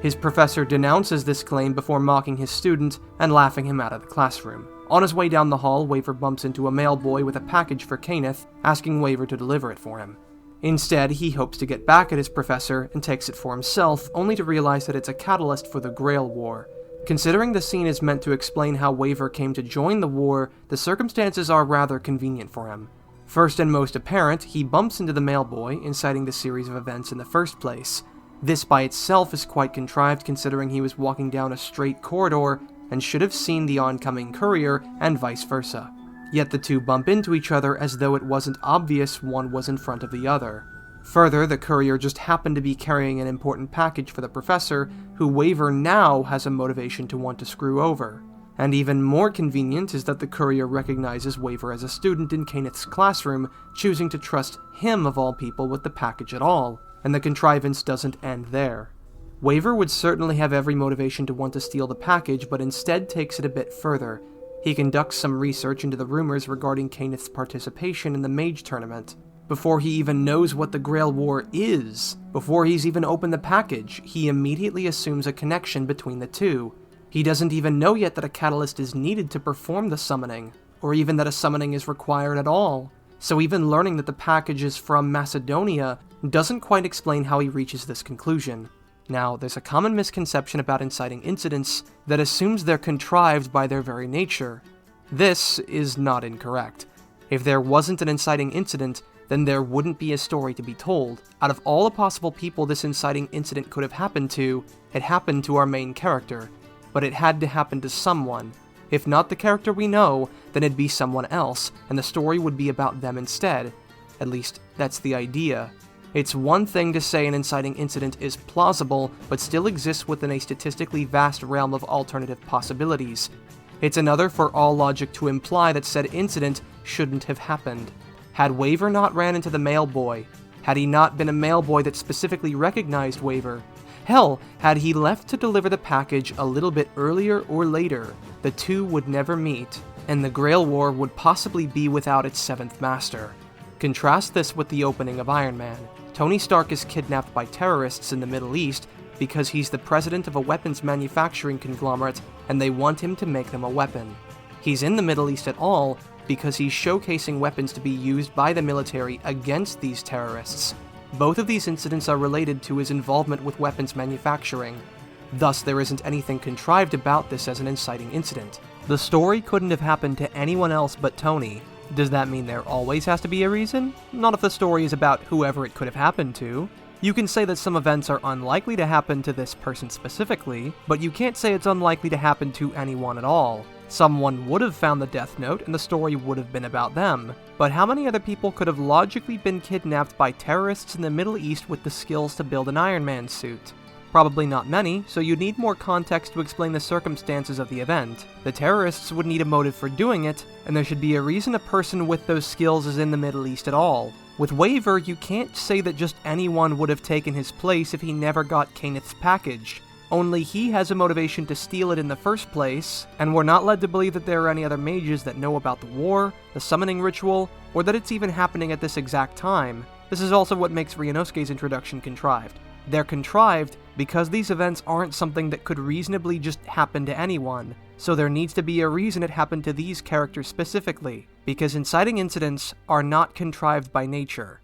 His professor denounces this claim before mocking his student and laughing him out of the classroom. On his way down the hall, Waver bumps into a mailboy with a package for Kenneth, asking Waver to deliver it for him. Instead, he hopes to get back at his professor and takes it for himself, only to realize that it's a catalyst for the Grail War. Considering the scene is meant to explain how Waver came to join the war, the circumstances are rather convenient for him. First and most apparent, he bumps into the mailboy, inciting the series of events in the first place. This by itself is quite contrived considering he was walking down a straight corridor and should have seen the oncoming courier and vice versa. Yet the two bump into each other as though it wasn't obvious one was in front of the other. Further, the courier just happened to be carrying an important package for the professor, who Waver now has a motivation to want to screw over. And even more convenient is that the courier recognizes Waver as a student in Kenneth's classroom, choosing to trust him of all people with the package at all, and the contrivance doesn't end there. Waver would certainly have every motivation to want to steal the package, but instead takes it a bit further. He conducts some research into the rumors regarding Kenneth's participation in the mage tournament. Before he even knows what the Grail War is, before he's even opened the package, he immediately assumes a connection between the two. He doesn't even know yet that a catalyst is needed to perform the summoning, or even that a summoning is required at all. So even learning that the package is from Macedonia doesn't quite explain how he reaches this conclusion. Now, there's a common misconception about inciting incidents that assumes they're contrived by their very nature. This is not incorrect. If there wasn't an inciting incident, then there wouldn't be a story to be told. Out of all the possible people this inciting incident could have happened to, it happened to our main character. But it had to happen to someone. If not the character we know, then it'd be someone else, and the story would be about them instead. At least, that's the idea. It's one thing to say an inciting incident is plausible, but still exists within a statistically vast realm of alternative possibilities. It's another for all logic to imply that said incident shouldn't have happened. Had Waver not ran into the mailboy, had he not been a mailboy that specifically recognized Waver, hell, had he left to deliver the package a little bit earlier or later, the two would never meet, and the Grail War would possibly be without its seventh master. Contrast this with the opening of Iron Man. Tony Stark is kidnapped by terrorists in the Middle East because he's the president of a weapons manufacturing conglomerate and they want him to make them a weapon. He's in the Middle East at all because he's showcasing weapons to be used by the military against these terrorists. Both of these incidents are related to his involvement with weapons manufacturing. Thus, there isn't anything contrived about this as an inciting incident. The story couldn't have happened to anyone else but Tony. Does that mean there always has to be a reason? Not if the story is about whoever it could have happened to. You can say that some events are unlikely to happen to this person specifically, but you can't say it's unlikely to happen to anyone at all. Someone would have found the Death Note and the story would have been about them. But how many other people could have logically been kidnapped by terrorists in the Middle East with the skills to build an Iron Man suit? Probably not many, so you'd need more context to explain the circumstances of the event. The terrorists would need a motive for doing it, and there should be a reason a person with those skills is in the Middle East at all. With Waver, you can't say that just anyone would have taken his place if he never got Kenneth's package. Only he has a motivation to steal it in the first place, and we're not led to believe that there are any other mages that know about the war, the summoning ritual, or that it's even happening at this exact time. This is also what makes Ryunosuke's introduction contrived. They're contrived because these events aren't something that could reasonably just happen to anyone, so there needs to be a reason it happened to these characters specifically, because inciting incidents are not contrived by nature.